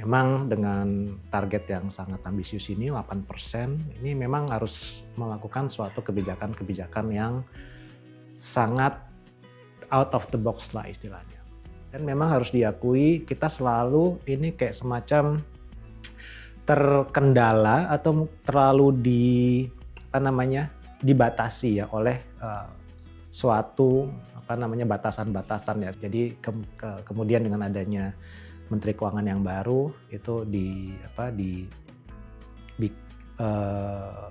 Memang dengan target yang sangat ambisius ini 8%, ini memang harus melakukan suatu kebijakan-kebijakan yang sangat out of the box lah istilahnya. Dan memang harus diakui kita selalu ini kayak semacam terkendala atau terlalu dibatasi ya oleh, suatu batasan-batasan ya. Jadi kemudian dengan adanya Menteri Keuangan yang baru itu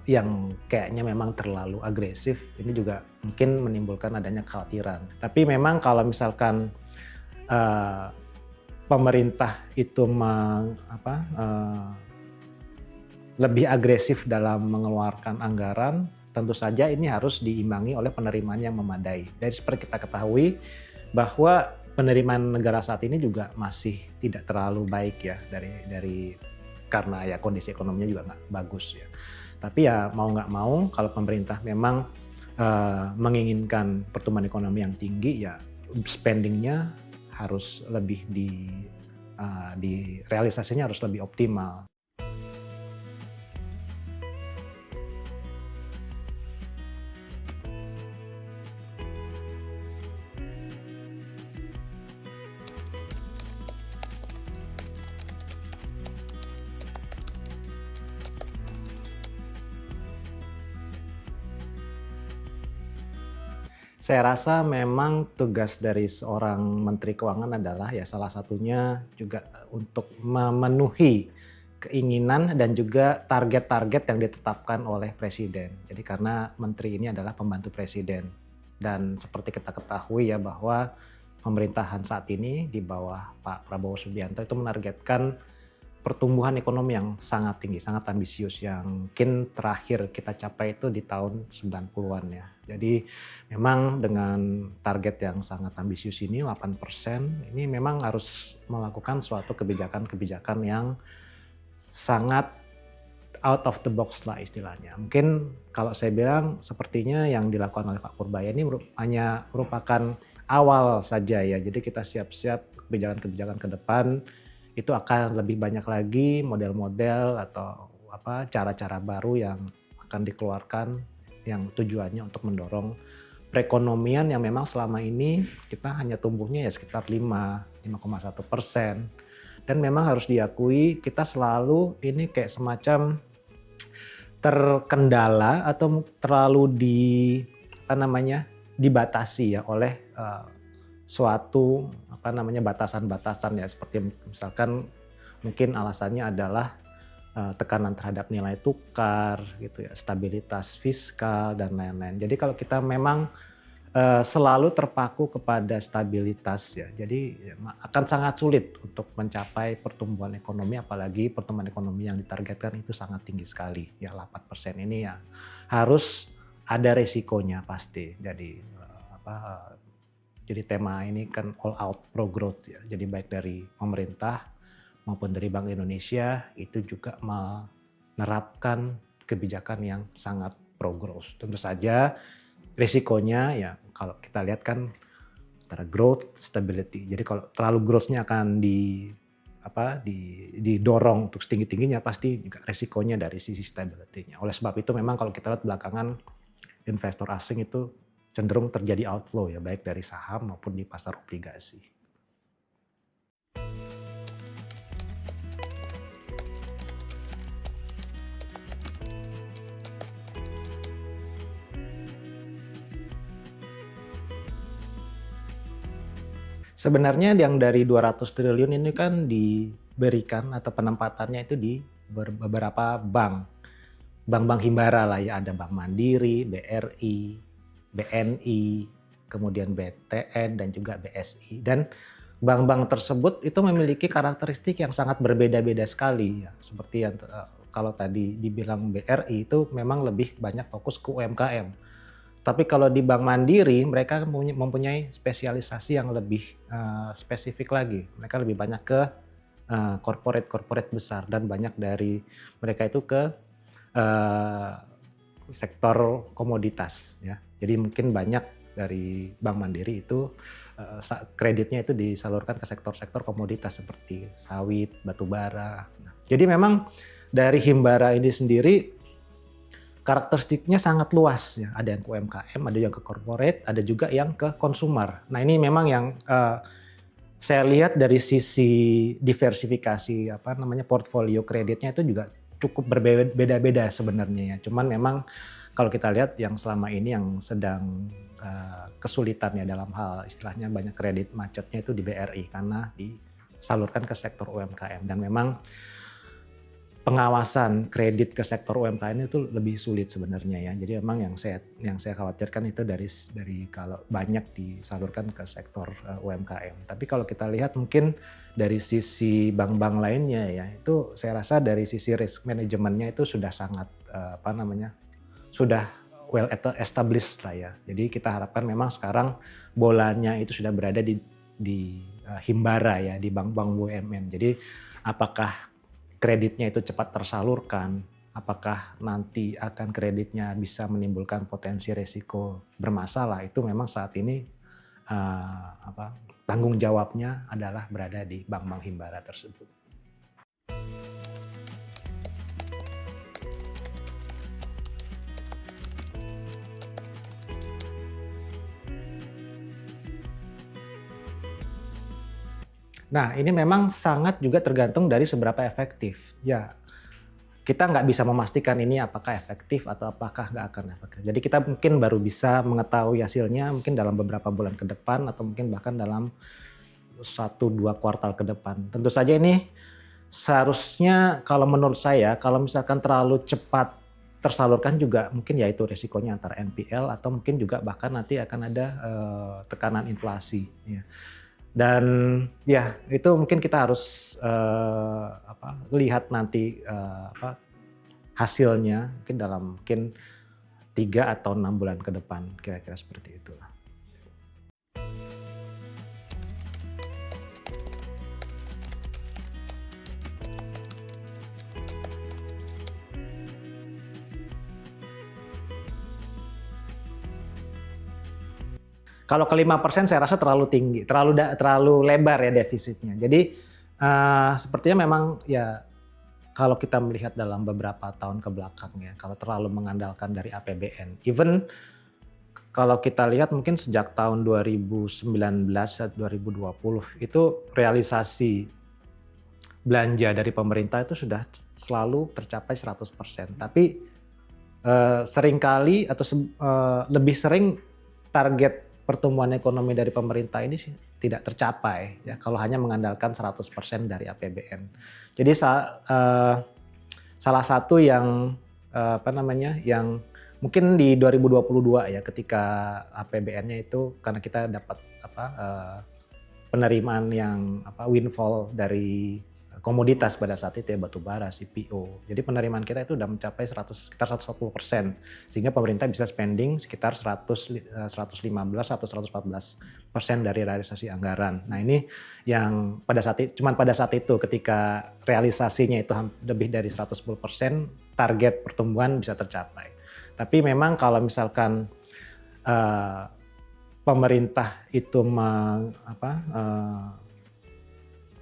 yang kayaknya memang terlalu agresif, ini juga mungkin menimbulkan adanya kekhawatiran. Tapi memang kalau misalkan, eee, pemerintah itu lebih agresif dalam mengeluarkan anggaran, tentu saja ini harus diimbangi oleh penerimaan yang memadai. Dan seperti kita ketahui bahwa penerimaan negara saat ini juga masih tidak terlalu baik ya dari karena ya kondisi ekonominya juga nggak bagus ya. Tapi ya mau nggak mau kalau pemerintah memang menginginkan pertumbuhan ekonomi yang tinggi ya spending-nya harus lebih di realisasinya harus lebih optimal. Saya rasa memang tugas dari seorang menteri keuangan adalah ya salah satunya juga untuk memenuhi keinginan dan juga target-target yang ditetapkan oleh presiden. Jadi karena menteri ini adalah pembantu presiden dan seperti kita ketahui ya bahwa pemerintahan saat ini di bawah Pak Prabowo Subianto itu menargetkan pertumbuhan ekonomi yang sangat tinggi, sangat ambisius yang mungkin terakhir kita capai itu di tahun 90-an ya. Jadi memang dengan target yang sangat ambisius ini 8%, ini memang harus melakukan suatu kebijakan-kebijakan yang sangat out of the box lah istilahnya. Mungkin kalau saya bilang sepertinya yang dilakukan oleh Pak Purbaya ini hanya merupakan awal saja ya. Jadi kita siap-siap kebijakan-kebijakan ke depan itu akan lebih banyak lagi model-model atau cara-cara baru yang akan dikeluarkan yang tujuannya untuk mendorong perekonomian yang memang selama ini kita hanya tumbuhnya ya sekitar 5,1%. Dan memang harus diakui kita selalu ini kayak semacam terkendala atau terlalu dibatasi ya oleh, suatu batasan-batasan ya seperti misalkan mungkin alasannya adalah, tekanan terhadap nilai tukar gitu ya, stabilitas fiskal dan lain-lain. Jadi kalau kita memang, selalu terpaku kepada stabilitas ya, jadi ya akan sangat sulit untuk mencapai pertumbuhan ekonomi apalagi pertumbuhan ekonomi yang ditargetkan itu sangat tinggi sekali ya 8% ini ya harus ada resikonya pasti. Jadi tema ini kan all out pro growth ya. Jadi baik dari pemerintah maupun dari Bank Indonesia itu juga menerapkan kebijakan yang sangat pro growth. Tentu saja risikonya ya kalau kita lihat kan antara growth, stability. Jadi kalau terlalu growth-nya akan didorong untuk setinggi-tingginya pasti juga risikonya dari sisi stability-nya. Oleh sebab itu memang kalau kita lihat belakangan investor asing itu cenderung terjadi outflow ya baik dari saham maupun di pasar obligasi. Sebenarnya yang dari 200 triliun ini kan diberikan atau penempatannya itu di beberapa bank. Bank-bank himbara lah ya, ada Bank Mandiri, BRI, BNI, kemudian BTN dan juga BSI. Dan bank-bank tersebut itu memiliki karakteristik yang sangat berbeda-beda sekali ya. Seperti yang kalau tadi dibilang BRI itu memang lebih banyak fokus ke UMKM. Tapi kalau di Bank Mandiri mereka mempunyai spesialisasi yang lebih spesifik lagi. Mereka lebih banyak ke corporate besar dan banyak dari mereka itu ke eh, sektor komoditas ya. Jadi mungkin banyak dari Bank Mandiri itu kreditnya itu disalurkan ke sektor-sektor komoditas seperti sawit, batu bara. Nah, jadi memang dari Himbara ini sendiri karakteristiknya sangat luas ya. Ada yang ke UMKM, ada yang ke corporate, ada juga yang ke consumer. Nah ini memang yang saya lihat dari sisi diversifikasi portfolio kreditnya itu juga cukup berbeda-beda sebenarnya ya. Cuman memang kalau kita lihat yang selama ini yang sedang kesulitan ya dalam hal istilahnya banyak kredit macetnya itu di BRI karena disalurkan ke sektor UMKM dan memang pengawasan kredit ke sektor UMKM itu lebih sulit sebenarnya ya. Jadi memang yang saya khawatirkan itu dari kalau banyak disalurkan ke sektor UMKM. Tapi kalau kita lihat mungkin dari sisi bank-bank lainnya ya, itu saya rasa dari sisi risk manajemennya itu sudah sangat sudah well established lah ya. Jadi kita harapkan memang sekarang bolanya itu sudah berada di Himbara ya, di bank-bank BUMN. Jadi apakah kreditnya itu cepat tersalurkan, apakah nanti akan kreditnya bisa menimbulkan potensi resiko bermasalah, itu memang saat ini tanggung jawabnya adalah berada di bank-bank Himbara tersebut. Nah, ini memang sangat juga tergantung dari seberapa efektif. Ya, kita nggak bisa memastikan ini apakah efektif atau apakah nggak akan efektif. Jadi kita mungkin baru bisa mengetahui hasilnya mungkin dalam beberapa bulan ke depan atau mungkin bahkan dalam 1-2 kuartal ke depan. Tentu saja ini seharusnya kalau menurut saya kalau misalkan terlalu cepat tersalurkan juga mungkin ya itu resikonya antara NPL atau mungkin juga bahkan nanti akan ada tekanan inflasi. Ya. Dan ya itu mungkin kita harus lihat nanti hasilnya mungkin dalam 3 atau 6 bulan ke depan kira-kira seperti itu. Kalau ke 5% saya rasa terlalu tinggi, terlalu lebar ya defisitnya. Jadi sepertinya memang ya kalau kita melihat dalam beberapa tahun ke belakang ya, kalau terlalu mengandalkan dari APBN, even kalau kita lihat mungkin sejak tahun 2019 atau 2020 itu realisasi belanja dari pemerintah itu sudah selalu tercapai 100%. Tapi seringkali atau lebih sering target pertumbuhan ekonomi dari pemerintah ini tidak tercapai ya kalau hanya mengandalkan 100% dari APBN. Jadi salah satu yang yang mungkin di 2022 ya ketika APBN-nya itu karena kita dapat penerimaan yang windfall dari komoditas pada saat itu ya batu bara, CPO. Jadi penerimaan kita itu sudah mencapai sekitar 140%. Sehingga pemerintah bisa spending sekitar 115 atau 114% dari realisasi anggaran. Nah ini yang pada saat itu ketika realisasinya itu lebih dari 110%, target pertumbuhan bisa tercapai. Tapi memang kalau misalkan pemerintah itu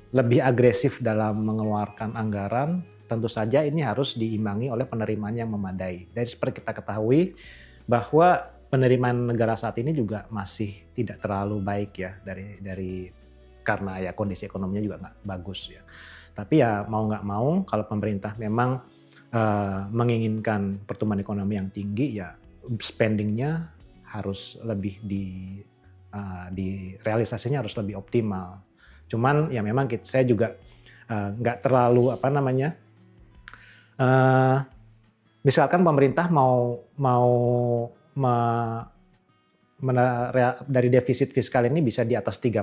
lebih agresif dalam mengeluarkan anggaran, tentu saja ini harus diimbangi oleh penerimaan yang memadai. Dari seperti kita ketahui bahwa penerimaan negara saat ini juga masih tidak terlalu baik ya dari karena ya kondisi ekonominya juga nggak bagus ya. Tapi ya mau nggak mau kalau pemerintah memang menginginkan pertumbuhan ekonomi yang tinggi ya spendingnya harus lebih di realisasinya harus lebih optimal. Cuman ya memang saya juga nggak terlalu misalkan pemerintah dari defisit fiskal ini bisa di atas 3%.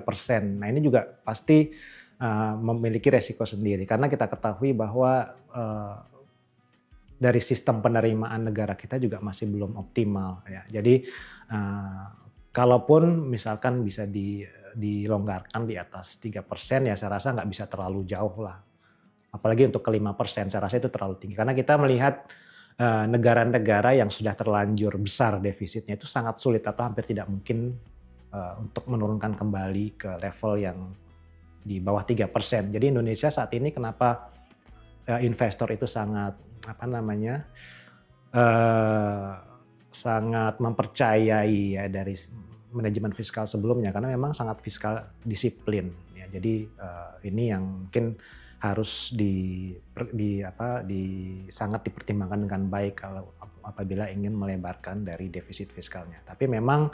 Nah ini juga pasti memiliki resiko sendiri karena kita ketahui bahwa dari sistem penerimaan negara kita juga masih belum optimal ya. Jadi kalaupun misalkan bisa dilonggarkan di atas 3% ya saya rasa nggak bisa terlalu jauh lah. Apalagi untuk ke 5% saya rasa itu terlalu tinggi. Karena kita melihat negara-negara yang sudah terlanjur besar defisitnya itu sangat sulit atau hampir tidak mungkin untuk menurunkan kembali ke level yang di bawah 3%. Jadi Indonesia saat ini kenapa investor itu sangat eh, sangat mempercayai ya dari manajemen fiskal sebelumnya, karena memang sangat fiskal disiplin ya. Jadi ini yang mungkin harus sangat dipertimbangkan dengan baik kalau apabila ingin melebarkan dari defisit fiskalnya. Tapi memang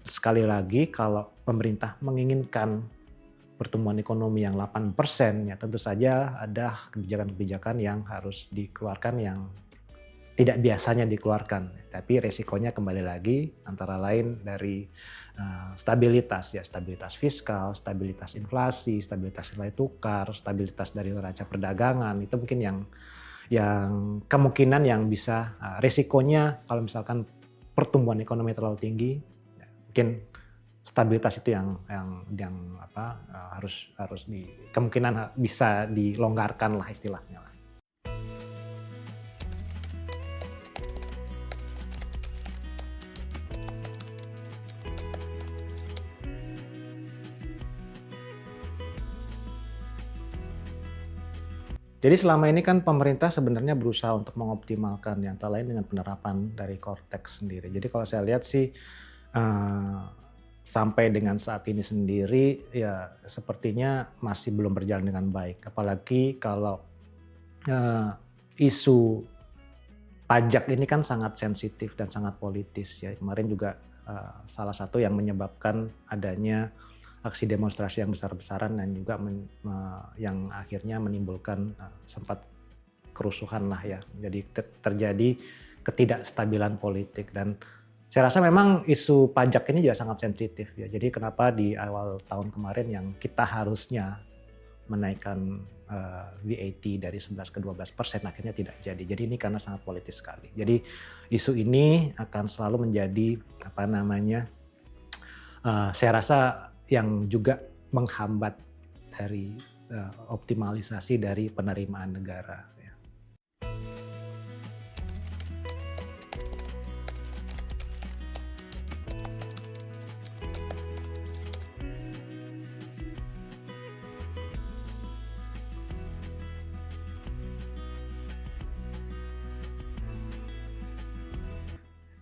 sekali lagi kalau pemerintah menginginkan pertumbuhan ekonomi yang 8%, ya tentu saja ada kebijakan-kebijakan yang harus dikeluarkan yang tidak biasanya dikeluarkan. Tapi resikonya kembali lagi antara lain dari stabilitas fiskal, stabilitas inflasi, stabilitas nilai tukar, stabilitas dari neraca perdagangan. Itu mungkin yang kemungkinan yang bisa resikonya kalau misalkan pertumbuhan ekonomi terlalu tinggi, ya, mungkin stabilitas itu yang harus kemungkinan bisa dilonggarkan lah istilahnya. Jadi selama ini kan pemerintah sebenarnya berusaha untuk mengoptimalkan yang antara lain dengan penerapan dari Cortex sendiri. Jadi kalau saya lihat sih sampai dengan saat ini sendiri ya sepertinya masih belum berjalan dengan baik. Apalagi kalau isu pajak ini kan sangat sensitif dan sangat politis ya. Kemarin juga salah satu yang menyebabkan adanya aksi demonstrasi yang besar-besaran dan juga yang akhirnya menimbulkan sempat kerusuhan lah ya. Jadi terjadi ketidakstabilan politik dan saya rasa memang isu pajak ini juga sangat sensitif ya. Jadi kenapa di awal tahun kemarin yang kita harusnya menaikkan VAT dari 11 ke 12% akhirnya tidak jadi. Jadi ini karena sangat politis sekali. Jadi isu ini akan selalu menjadi saya rasa yang juga menghambat dari optimalisasi dari penerimaan negara. Ya.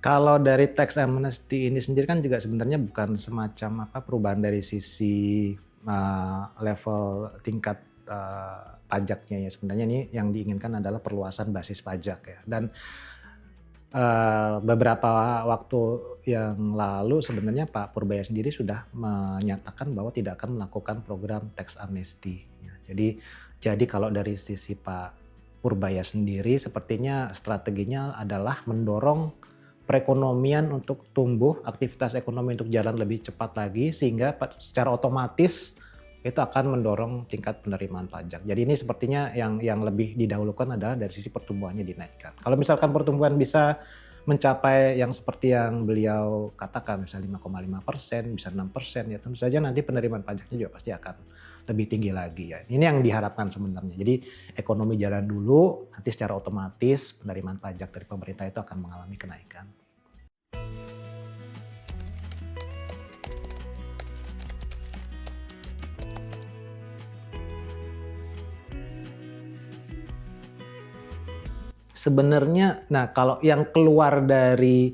Kalau dari tax amnesty ini sendiri kan juga sebenarnya bukan semacam perubahan dari sisi level tingkat pajaknya ya. Sebenarnya ini yang diinginkan adalah perluasan basis pajak ya. Dan beberapa waktu yang lalu sebenarnya Pak Purbaya sendiri sudah menyatakan bahwa tidak akan melakukan program tax amnesty. Ya. Jadi kalau dari sisi Pak Purbaya sendiri sepertinya strateginya adalah mendorong perekonomian untuk tumbuh, aktivitas ekonomi untuk jalan lebih cepat lagi sehingga secara otomatis itu akan mendorong tingkat penerimaan pajak. Jadi ini sepertinya yang lebih didahulukan adalah dari sisi pertumbuhannya dinaikkan. Kalau misalkan pertumbuhan bisa mencapai yang seperti yang beliau katakan misalnya 5,5%, bisa 6%, ya tentu saja nanti penerimaan pajaknya juga pasti akan lebih tinggi lagi ya. Ini yang diharapkan sebenarnya. Jadi ekonomi jalan dulu, nanti secara otomatis penerimaan pajak dari pemerintah itu akan mengalami kenaikan. Sebenarnya, nah kalau yang keluar dari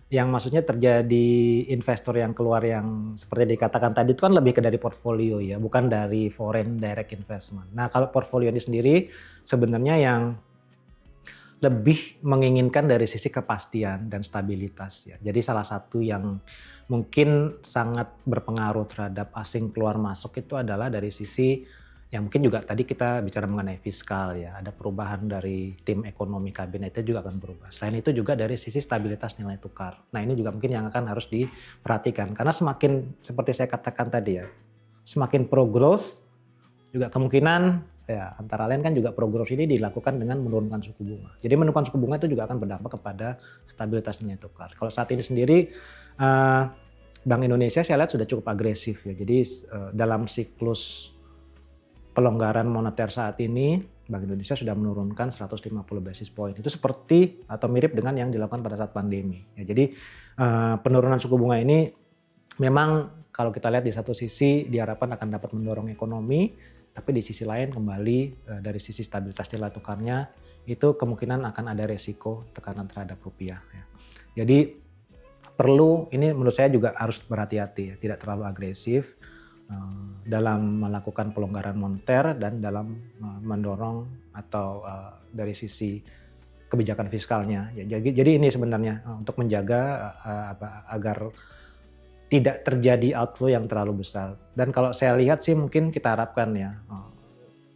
yang maksudnya terjadi investor yang keluar yang seperti dikatakan tadi itu kan lebih ke dari portfolio ya, bukan dari foreign direct investment. Nah kalau portfolio ini sendiri sebenarnya yang lebih menginginkan dari sisi kepastian dan stabilitas ya. Jadi salah satu yang mungkin sangat berpengaruh terhadap asing keluar masuk itu adalah dari sisi yang mungkin juga tadi kita bicara mengenai fiskal ya, ada perubahan dari tim ekonomi kabinetnya juga akan berubah. Selain itu juga dari sisi stabilitas nilai tukar. Nah ini juga mungkin yang akan harus diperhatikan karena semakin seperti saya katakan tadi ya, semakin pro growth juga kemungkinan ya antara lain kan juga pro growth ini dilakukan dengan menurunkan suku bunga. Jadi menurunkan suku bunga itu juga akan berdampak kepada stabilitas nilai tukar. Kalau saat ini sendiri Bank Indonesia saya lihat sudah cukup agresif ya. Jadi dalam siklus pelonggaran moneter saat ini, Bank Indonesia sudah menurunkan 150 basis point. Itu seperti atau mirip dengan yang dilakukan pada saat pandemi. Ya, jadi penurunan suku bunga ini memang kalau kita lihat di satu sisi diharapkan akan dapat mendorong ekonomi, tapi di sisi lain kembali dari sisi stabilitas nilai tukarnya itu kemungkinan akan ada resiko tekanan terhadap rupiah ya. Jadi perlu, ini menurut saya juga harus berhati-hati ya, tidak terlalu agresif dalam melakukan pelonggaran moneter dan dalam mendorong atau dari sisi kebijakan fiskalnya. Ya, jadi ini sebenarnya untuk menjaga agar tidak terjadi outflow yang terlalu besar. Dan kalau saya lihat sih mungkin kita harapkan ya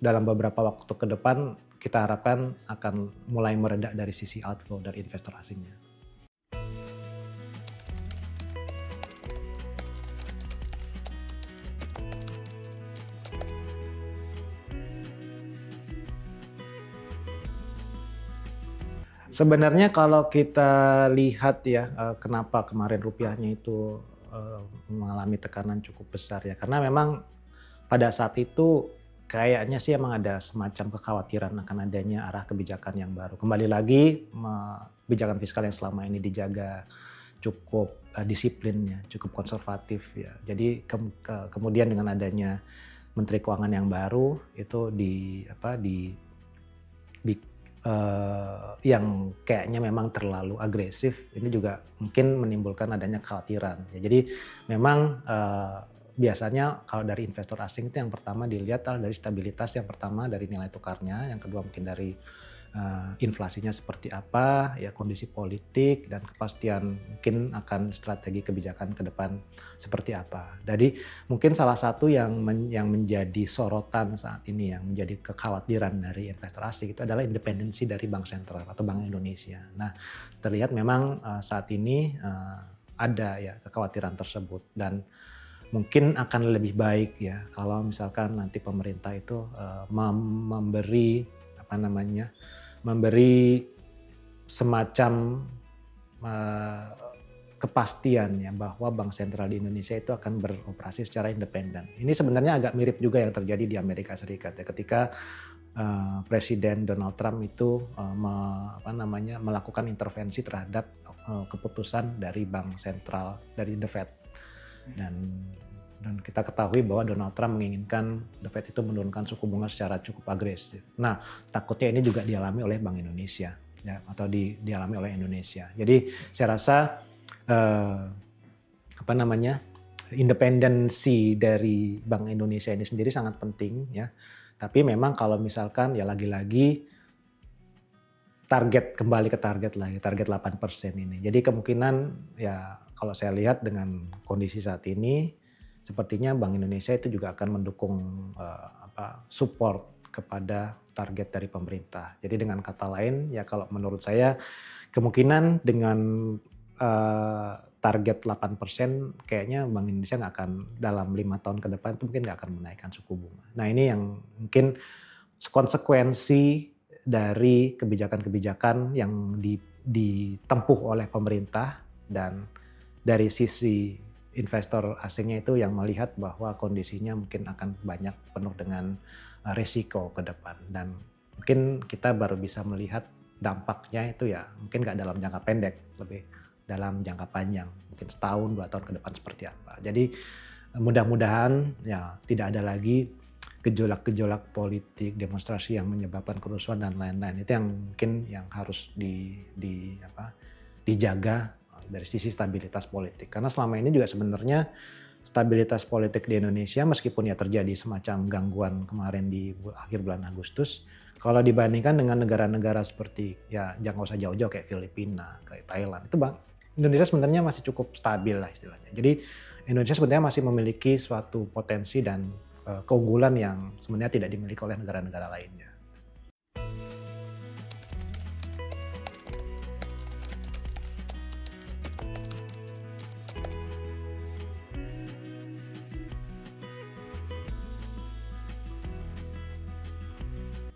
dalam beberapa waktu ke depan kita harapkan akan mulai mereda dari sisi outflow dari investor asingnya. Sebenarnya kalau kita lihat ya, kenapa kemarin rupiahnya itu mengalami tekanan cukup besar ya, karena memang pada saat itu kayaknya sih emang ada semacam kekhawatiran akan adanya arah kebijakan yang baru. Kembali lagi, kebijakan fiskal yang selama ini dijaga cukup disiplin ya, cukup konservatif ya. Jadi kemudian dengan adanya Menteri Keuangan yang baru itu yang kayaknya memang terlalu agresif, ini juga mungkin menimbulkan adanya kekhawatiran. Ya, jadi memang biasanya kalau dari investor asing itu yang pertama dilihat adalah dari stabilitas, yang pertama dari nilai tukarnya, yang kedua mungkin dari inflasinya seperti apa, ya kondisi politik dan kepastian mungkin akan strategi kebijakan ke depan seperti apa. Jadi mungkin salah satu yang menjadi sorotan saat ini, yang menjadi kekhawatiran dari investor asing itu adalah independensi dari Bank Sentral atau Bank Indonesia. Nah, terlihat memang saat ini ada ya kekhawatiran tersebut dan mungkin akan lebih baik ya kalau misalkan nanti pemerintah itu memberi semacam kepastian ya bahwa Bank Sentral di Indonesia itu akan beroperasi secara independen. Ini sebenarnya agak mirip juga yang terjadi di Amerika Serikat ya, ketika Presiden Donald Trump itu melakukan intervensi terhadap keputusan dari Bank Sentral, dari The Fed. Dan kita ketahui bahwa Donald Trump menginginkan The Fed itu menurunkan suku bunga secara cukup agresif. Nah, takutnya ini juga dialami oleh Bank Indonesia ya, atau dialami oleh Indonesia. Jadi saya rasa independensi dari Bank Indonesia ini sendiri sangat penting ya. Tapi memang kalau misalkan ya lagi-lagi kembali ke target lah, target 8% ini. Jadi kemungkinan ya kalau saya lihat dengan kondisi saat ini, sepertinya Bank Indonesia itu juga akan mendukung support kepada target dari pemerintah. Jadi dengan kata lain ya kalau menurut saya kemungkinan dengan target 8% kayaknya Bank Indonesia nggak akan dalam 5 tahun ke depan itu mungkin nggak akan menaikkan suku bunga. Nah ini yang mungkin konsekuensi dari kebijakan-kebijakan yang ditempuh oleh pemerintah, dan dari sisi investor asingnya itu yang melihat bahwa kondisinya mungkin akan banyak penuh dengan risiko ke depan, dan mungkin kita baru bisa melihat dampaknya itu ya mungkin nggak dalam jangka pendek, lebih dalam jangka panjang, mungkin setahun 2 tahun ke depan seperti apa. Jadi mudah-mudahan ya tidak ada lagi gejolak-gejolak politik, demonstrasi yang menyebabkan kerusuhan dan lain-lain. Itu yang mungkin yang harus dijaga dari sisi stabilitas politik. Karena selama ini juga sebenarnya stabilitas politik di Indonesia meskipun ya terjadi semacam gangguan kemarin di akhir bulan Agustus, kalau dibandingkan dengan negara-negara seperti ya jangan usah jauh-jauh kayak Filipina, kayak Thailand, itu Indonesia sebenarnya masih cukup stabil lah istilahnya. Jadi Indonesia sebenarnya masih memiliki suatu potensi dan keunggulan yang sebenarnya tidak dimiliki oleh negara-negara lainnya.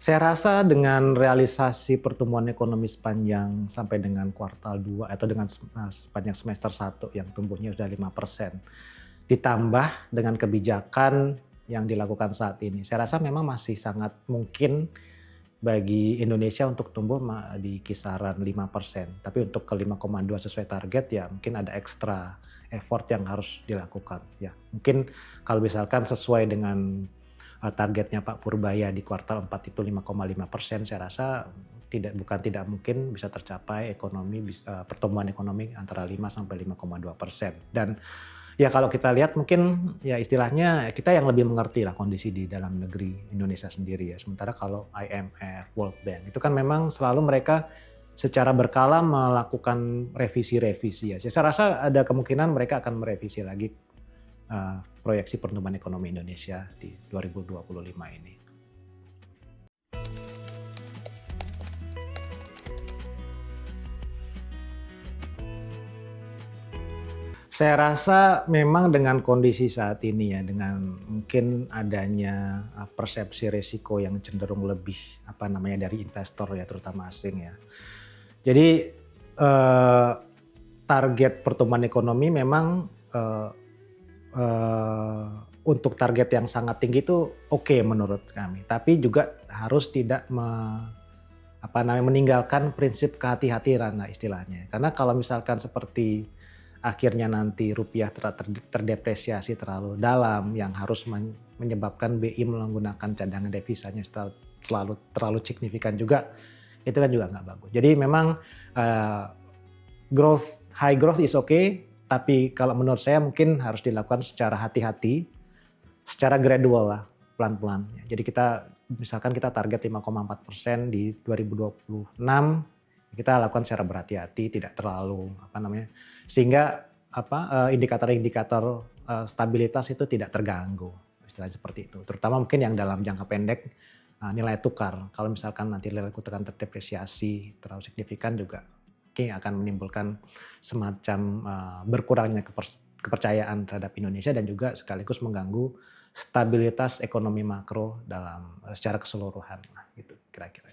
Saya rasa dengan realisasi pertumbuhan ekonomi sepanjang sampai dengan kuartal 2 atau dengan sepanjang semester 1 yang tumbuhnya sudah 5%, ditambah dengan kebijakan yang dilakukan saat ini, saya rasa memang masih sangat mungkin bagi Indonesia untuk tumbuh di kisaran 5%. Tapi untuk ke 5,2 sesuai target ya mungkin ada effort yang harus dilakukan. Ya, mungkin kalau misalkan sesuai dengan targetnya Pak Purbaya di kuartal 4 itu 5,5%, saya rasa bukan tidak mungkin bisa tercapai pertumbuhan ekonomi antara 5 sampai 5,2%. Dan ya kalau kita lihat mungkin ya istilahnya kita yang lebih mengerti lah kondisi di dalam negeri Indonesia sendiri ya. Sementara kalau IMF, World Bank itu kan memang selalu mereka secara berkala melakukan revisi-revisi ya. Saya rasa ada kemungkinan mereka akan merevisi lagi proyeksi pertumbuhan ekonomi Indonesia di 2025 ini. Saya rasa memang dengan kondisi saat ini ya, dengan mungkin adanya persepsi risiko yang cenderung lebih dari investor ya, terutama asing ya. Jadi target pertumbuhan ekonomi memang untuk target yang sangat tinggi itu oke menurut kami, tapi juga harus tidak meninggalkan prinsip kehati-hatian lah istilahnya. Karena kalau misalkan seperti akhirnya nanti rupiah terdepresiasi terlalu dalam yang harus menyebabkan BI menggunakan cadangan devisanya terlalu signifikan juga, itu kan juga nggak bagus. Jadi memang high growth is okay, tapi kalau menurut saya mungkin harus dilakukan secara hati-hati, secara gradual lah, pelan-pelan. Jadi misalkan kita target 5,4% di 2026, kita lakukan secara berhati-hati, tidak terlalu sehingga indikator-indikator stabilitas itu tidak terganggu, istilahnya seperti itu. Terutama mungkin yang dalam jangka pendek, nilai tukar. Kalau misalkan nanti nilai tukar terdepresiasi terlalu signifikan juga mungkin akan menimbulkan semacam berkurangnya kepercayaan terhadap Indonesia dan juga sekaligus mengganggu stabilitas ekonomi makro secara keseluruhan gitu kira-kira.